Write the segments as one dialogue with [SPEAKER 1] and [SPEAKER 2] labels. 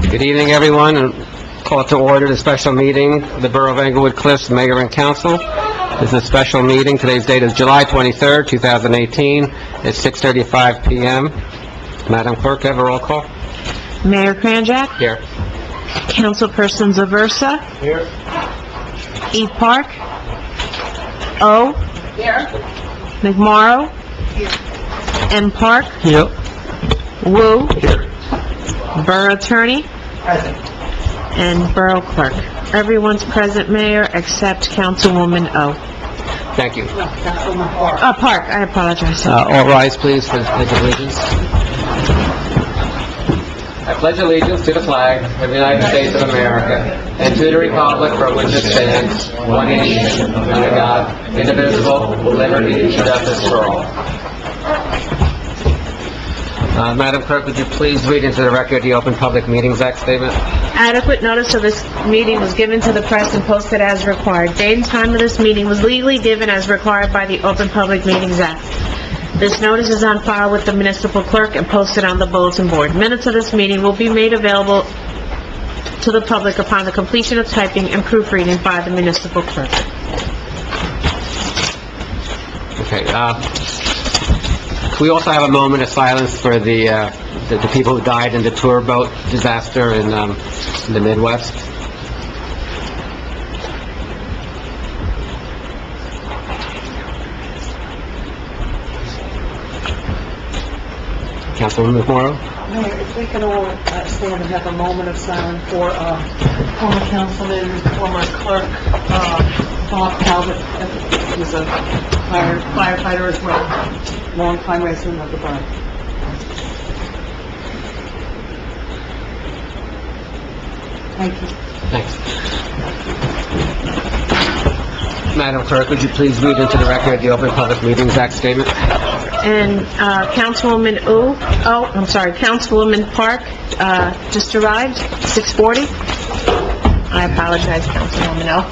[SPEAKER 1] Good evening, everyone, and call to order the special meeting of the Borough of Englewood Cliffs Mayor and Council. This is a special meeting. Today's date is July 23rd, 2018. It's 6:35 p.m. Madam Clerk, have a roll call.
[SPEAKER 2] Mayor Kranjak,
[SPEAKER 1] Here.
[SPEAKER 2] Councilperson Zaversa,
[SPEAKER 1] Here.
[SPEAKER 2] E. Park, O.
[SPEAKER 3] Here.
[SPEAKER 2] McMorrow, M. Park,
[SPEAKER 1] Here.
[SPEAKER 2] Wu,
[SPEAKER 1] Here.
[SPEAKER 2] Borough Attorney, and Borough Clerk. Everyone's present, Mayor, except Councilwoman O.
[SPEAKER 1] Thank you.
[SPEAKER 2] Park, I apologize.
[SPEAKER 1] All rise, please, for the Pledge of Allegiance. I pledge allegiance to the flag of the United States of America and to the republic for which it stands, one nation, under God, indivisible, with liberty and justice for all. Madam Clerk, would you please read into the record the Open Public Meetings Act statement?
[SPEAKER 2] Adequate notice of this meeting was given to the press and posted as required. Date and time of this meeting was legally given as required by the Open Public Meetings Act. This notice is on file with the municipal clerk and posted on the bulletin board. Minutes of this meeting will be made available to the public upon the completion of typing and proofreading by the municipal clerk.
[SPEAKER 1] Okay, we also have a moment of silence for the people who died in the tour boat disaster in the Midwest. Councilwoman McMorrow?
[SPEAKER 3] Mayor, if we can all stand and have a moment of silence for former councilman, former clerk, Bob Talbot. He was a firefighter as well, long-time resident of the borough. Thank you.
[SPEAKER 1] Thanks. Madam Clerk, would you please read into the record the Open Public Meetings Act statement?
[SPEAKER 2] And Councilwoman Councilwoman Park just arrived, 6:40. I apologize, Councilwoman O.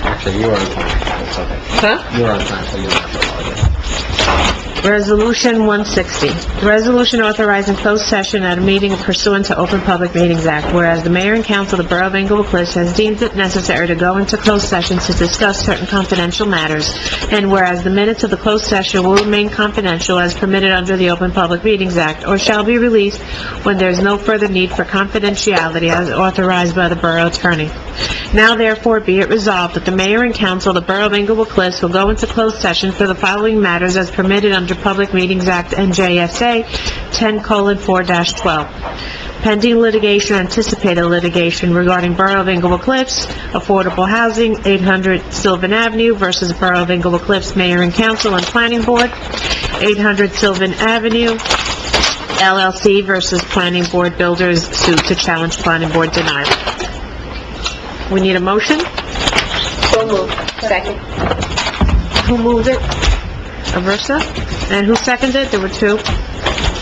[SPEAKER 1] Actually, you are on time. It's okay.
[SPEAKER 2] Huh?
[SPEAKER 1] You are on time, so you don't have to apologize.
[SPEAKER 2] Resolution 160, resolution authorizing closed session at a meeting pursuant to Open Public Meetings Act, whereas the mayor and council of the Borough of Englewood Cliffs has deemed it necessary to go into closed session to discuss certain confidential matters, and whereas the minutes of the closed session will remain confidential as permitted under the Open Public Meetings Act, or shall be released when there is no further need for confidentiality as authorized by the borough attorney. Now therefore be it resolved that the mayor and council of the Borough of Englewood Cliffs will go into closed session for the following matters as permitted under Public Meetings Act NJSA 10:4-12. Pending litigation or anticipated litigation regarding Borough of Englewood Cliffs, affordable housing, 800 Sylvan Avenue versus Borough of Englewood Cliffs Mayor and Council and Planning Board, 800 Sylvan Avenue, LLC versus Planning Board Builders suit to challenge Planning Board denial. We need a motion?
[SPEAKER 3] So moved. Second.
[SPEAKER 2] Who moved it? Aversa? And who seconded? There were two.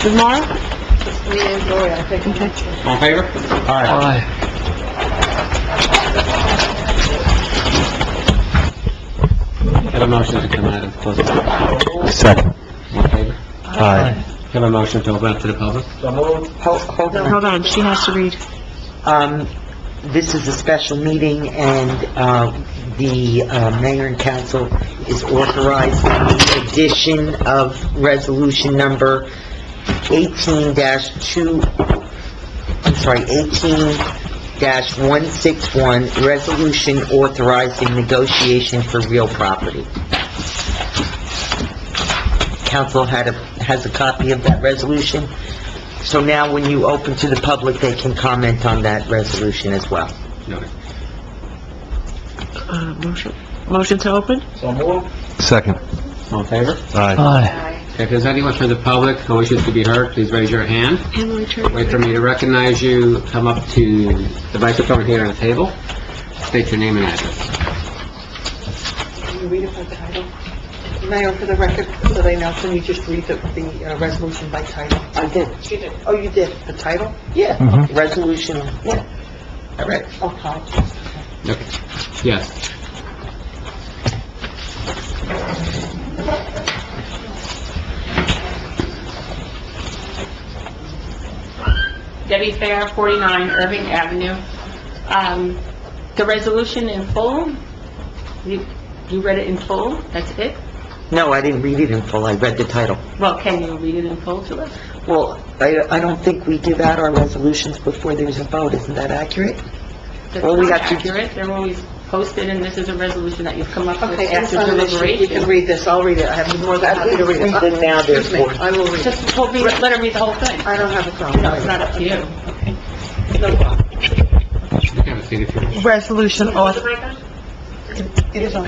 [SPEAKER 2] Tomorrow?
[SPEAKER 3] Me and Gloria, I think.
[SPEAKER 1] All in favor? Aye. Have a motion to come out of closed session.
[SPEAKER 4] Second.
[SPEAKER 1] All in favor?
[SPEAKER 4] Aye.
[SPEAKER 1] Have a motion to open up to the public?
[SPEAKER 3] Hold on.
[SPEAKER 2] Hold on, she has to read.
[SPEAKER 5] This is a special meeting, and the mayor and council is authorized the addition of resolution number 18-161, resolution authorizing negotiation for real property. Council has a copy of that resolution. So now when you open to the public, they can comment on that resolution as well.
[SPEAKER 1] Noted.
[SPEAKER 2] Motion to open?
[SPEAKER 4] Second.
[SPEAKER 1] All in favor?
[SPEAKER 4] Aye.
[SPEAKER 1] If there's anyone from the public who wishes to be heard, please raise your hand.
[SPEAKER 2] Emily Turner.
[SPEAKER 1] Wait for me to recognize you. Come up to the microphone here on the table. State your name and address.
[SPEAKER 3] Can you read it by title? Mayor, for the record, so they know, can you just read the resolution by title?
[SPEAKER 5] I did.
[SPEAKER 3] She did. Oh, you did? The title?
[SPEAKER 5] Yeah.
[SPEAKER 4] Mhm.
[SPEAKER 5] Resolution, yeah. All right.
[SPEAKER 3] Oh, apologies.
[SPEAKER 1] Okay. Yes.
[SPEAKER 6] Debbie Fair, 49 Irving Avenue. The resolution in full, you read it in full? That's it?
[SPEAKER 5] No, I didn't read it in full, I read the title.
[SPEAKER 6] Well, can you read it in full to us?
[SPEAKER 5] Well, I don't think we give out our resolutions before there's a vote, isn't that accurate?
[SPEAKER 6] That's
[SPEAKER 5] Well, we
[SPEAKER 6] not
[SPEAKER 5] have to-
[SPEAKER 6] accurate. They're always posted, and this is a resolution that you've come up with
[SPEAKER 3] Okay, it's
[SPEAKER 6] after
[SPEAKER 3] not an issue. You can
[SPEAKER 6] deliberation.
[SPEAKER 3] read this, I'll read it, I have more than happy to read it.
[SPEAKER 5] Read it now,
[SPEAKER 3] Excuse me,
[SPEAKER 5] therefore.
[SPEAKER 3] I will read it.
[SPEAKER 6] Just let her read the whole thing.
[SPEAKER 3] I don't have a problem.
[SPEAKER 6] No, it's not up to you.
[SPEAKER 3] No problem.
[SPEAKER 1] You can have a seat if you wish.
[SPEAKER 7] Resolution
[SPEAKER 3] It is on.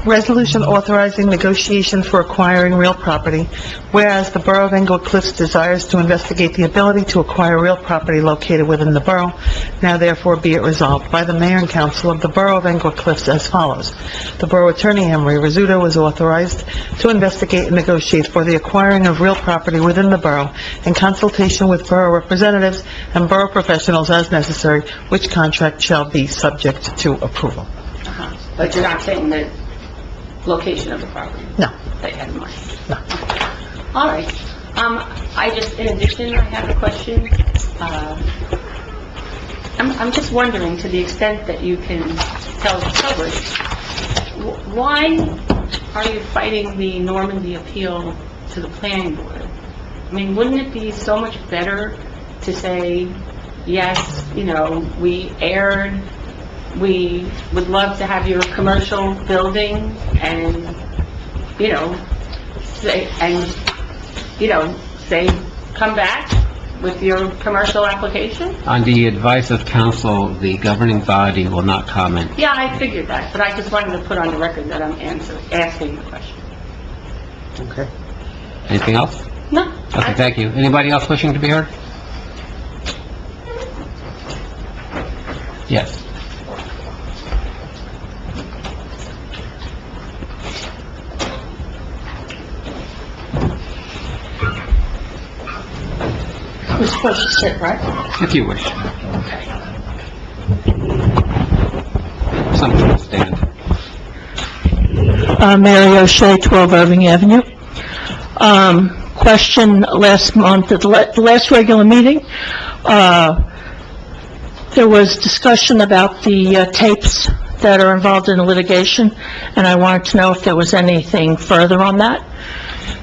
[SPEAKER 7] Resolution authorizing negotiations for acquiring real property, whereas the Borough of Englewood Cliffs desires to investigate the ability to acquire real property located within the borough, now therefore be it resolved by the Mayor and Council of the Borough of Englewood Cliffs as follows. The Borough Attorney Emery Rizzuto is authorized to investigate and negotiate for the acquiring of real property within the borough in consultation with borough representatives and borough professionals as necessary, which contract shall be subject to approval.
[SPEAKER 6] But you're not saying the location of the property?
[SPEAKER 7] No.
[SPEAKER 6] That you had in mind?
[SPEAKER 7] No.
[SPEAKER 6] All right. In addition, I have a question. I'm just wondering, to the extent that you can tell the public, why are you fighting the Normandy appeal to the planning board? I mean, wouldn't it be so much better to say, yes, we erred, we would love to have your commercial building, and, say, come back with your commercial application?
[SPEAKER 1] On the advice of council, the governing body will not comment.
[SPEAKER 6] Yeah, I figured that, but I just wanted to put on the record that I'm asking the question.
[SPEAKER 5] Okay.
[SPEAKER 1] Anything else?
[SPEAKER 6] No.
[SPEAKER 1] Okay, thank you. Anybody else wishing to be heard? Yes.
[SPEAKER 3] We're supposed to sit, right?
[SPEAKER 1] If you wish. Some people stand.
[SPEAKER 8] Mary O'Shea, 12 Irving Avenue. Question, last month, at the last regular meeting, there was discussion about the tapes that are involved in the litigation, and I wanted to know if there was anything further on that.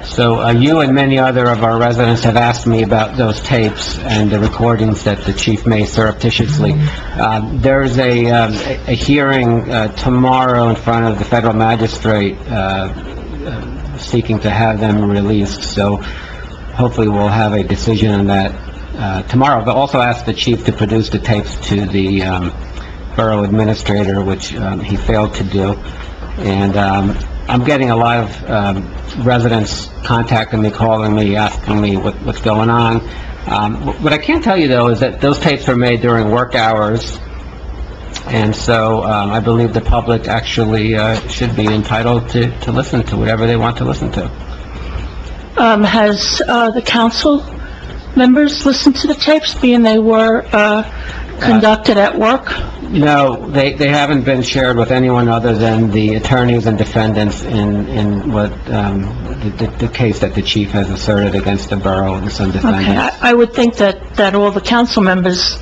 [SPEAKER 1] So you and many other of our residents have asked me about those tapes and the recordings that the chief made surreptitiously. There's a hearing tomorrow in front of the federal magistrate seeking to have them released, so hopefully we'll have a decision on that tomorrow. But also ask the chief to produce the tapes to the borough administrator, which he failed to do. And I'm getting a lot of residents contacting me, calling me, asking me what's going on. What I can tell you, though, is that those tapes were made during work hours, and so I believe the public actually should be entitled to listen to whatever they want to listen to.
[SPEAKER 8] Has the council members listened to the tapes, being they were conducted at work?
[SPEAKER 1] No, they haven't been shared with anyone other than the attorneys and defendants in what the case that the chief has asserted against the borough and some
[SPEAKER 8] Okay,
[SPEAKER 1] defendants.
[SPEAKER 8] I would think that all the council members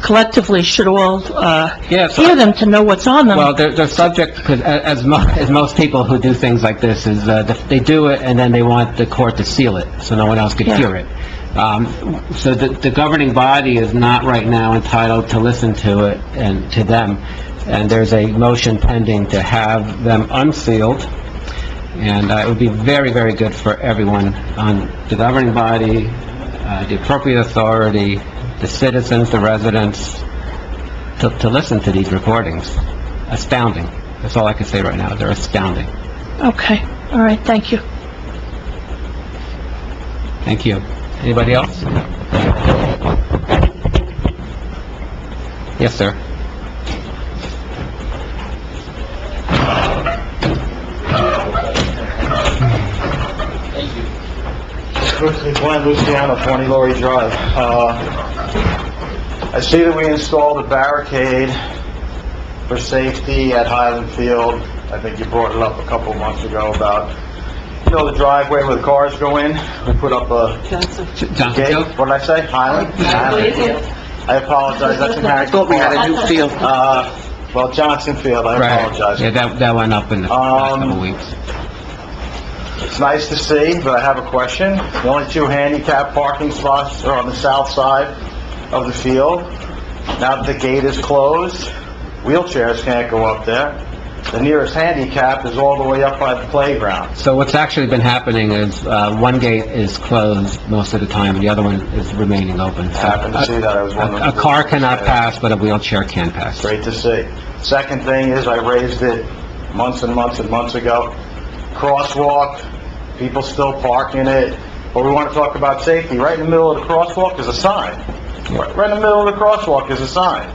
[SPEAKER 8] collectively should all
[SPEAKER 1] Yeah, so-
[SPEAKER 8] hear them to know what's on them.
[SPEAKER 1] Well, they're subject, because as most people who do things like this, is they do it and then they want the court to seal it, so no one else could
[SPEAKER 8] Yeah.
[SPEAKER 1] hear it. So the governing body is not right now entitled to listen to it and to them, and there's a motion pending to have them unsealed, and it would be very, very good for everyone on the governing body, the appropriate authority, the citizens, the residents, to listen to these recordings. Astounding. That's all I can say right now. They're astounding.
[SPEAKER 8] Okay, all right, thank you.
[SPEAKER 1] Thank you. Anybody else? Yes, sir.
[SPEAKER 9] Quickly, Glenn Luciano, 20 Laurie Drive. I see that we installed a barricade for safety at Highland Field. I think you brought it up a couple of months ago about You know the driveway where the cars go in? We put up a
[SPEAKER 3] Johnson.
[SPEAKER 1] Johnson
[SPEAKER 9] gate.
[SPEAKER 1] Field?
[SPEAKER 9] What did I say? Highland? I apologize, that's in
[SPEAKER 5] I thought we had a new field.
[SPEAKER 9] Well, Johnson Field, I
[SPEAKER 1] Right.
[SPEAKER 9] apologize.
[SPEAKER 1] Yeah, that went up in the last couple weeks.
[SPEAKER 9] It's nice to see, but I have a question. The only two handicap parking spots are on the south side of the field. Now that the gate is closed, wheelchairs can't go up there. The nearest handicap is all the way up by the playground.
[SPEAKER 1] So what's actually been happening is, one gate is closed most of the time, and the other one is remaining open.
[SPEAKER 9] I happened to see that, I was wondering.
[SPEAKER 1] A car cannot pass, but a wheelchair can pass.
[SPEAKER 9] Great to see. Second thing is, I raised it months and months and months ago. Crosswalk, people still park in it, but we want to talk about safety. Right in the middle of the crosswalk is a sign. Right in the middle of the crosswalk is a sign.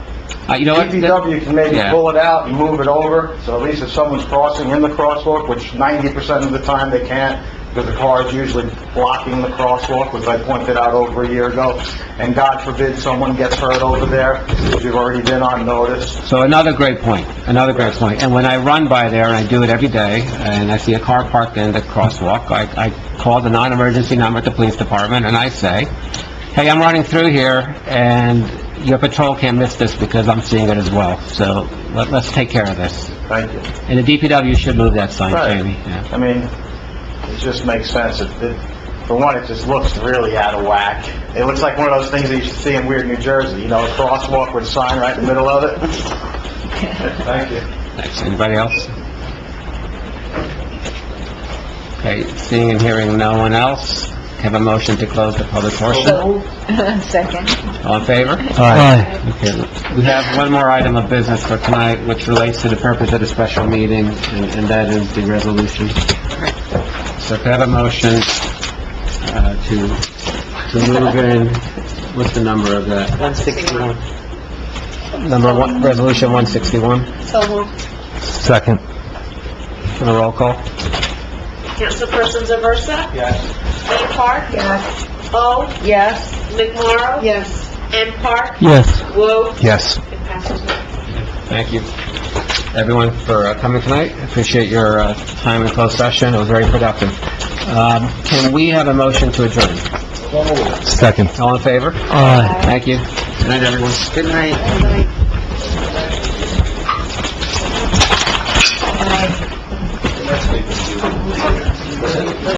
[SPEAKER 1] You know what?
[SPEAKER 9] DPW can maybe
[SPEAKER 1] Yeah.
[SPEAKER 9] pull it out and move it over, so at least if someone's crossing in the crosswalk, which 90% of the time they can't, because the car is usually blocking the crosswalk, which I pointed out over a year ago, and God forbid someone gets hurt over there, because you've already been on notice.
[SPEAKER 1] So another great point. And when I run by there, and I do it every day, and I see a car parked in the crosswalk, I call the non-emergency number at the police department, and I say, hey, I'm running through here, and your patrol can't miss this because I'm seeing it as well. So let's take care of this.
[SPEAKER 9] Thank you.
[SPEAKER 1] And the DPW should move that sign,
[SPEAKER 9] Right.
[SPEAKER 1] Jamie. Yeah.
[SPEAKER 9] I mean, it just makes sense. For one, it just looks really out of whack. It looks like one of those things that you should see in Weird New Jersey, you know, a crosswalk with a sign right in the middle of it. Thank you.
[SPEAKER 1] Thanks. Anybody else? Okay, seeing and hearing no one else, have a motion to close the public portion.
[SPEAKER 2] Second.
[SPEAKER 1] All in favor?
[SPEAKER 4] Aye.
[SPEAKER 1] Okay, we have one more item of business for tonight, which relates to the purpose of the special meeting, and that is the resolution. So if I have a motion, to move in, what's the number of that?
[SPEAKER 5] 161.
[SPEAKER 1] Number one, resolution 161,
[SPEAKER 3] So moved.
[SPEAKER 4] Second.
[SPEAKER 1] for the roll call?
[SPEAKER 2] Councilperson Zaversa?
[SPEAKER 9] Yes.
[SPEAKER 2] M. Park? Yes. O?
[SPEAKER 3] Yes.
[SPEAKER 2] McMorro?
[SPEAKER 3] Yes.
[SPEAKER 2] M. Park?
[SPEAKER 4] Yes.
[SPEAKER 2] Whoa.
[SPEAKER 4] Yes.
[SPEAKER 2] It passes.
[SPEAKER 1] Thank you, everyone, for coming tonight. Appreciate your time in closed session. It was very productive. Can we have a motion to adjourn?
[SPEAKER 4] Second.
[SPEAKER 1] All in favor?
[SPEAKER 4] Aye.
[SPEAKER 1] Thank you. Good night, everyone.
[SPEAKER 5] Good night.
[SPEAKER 3] Good night.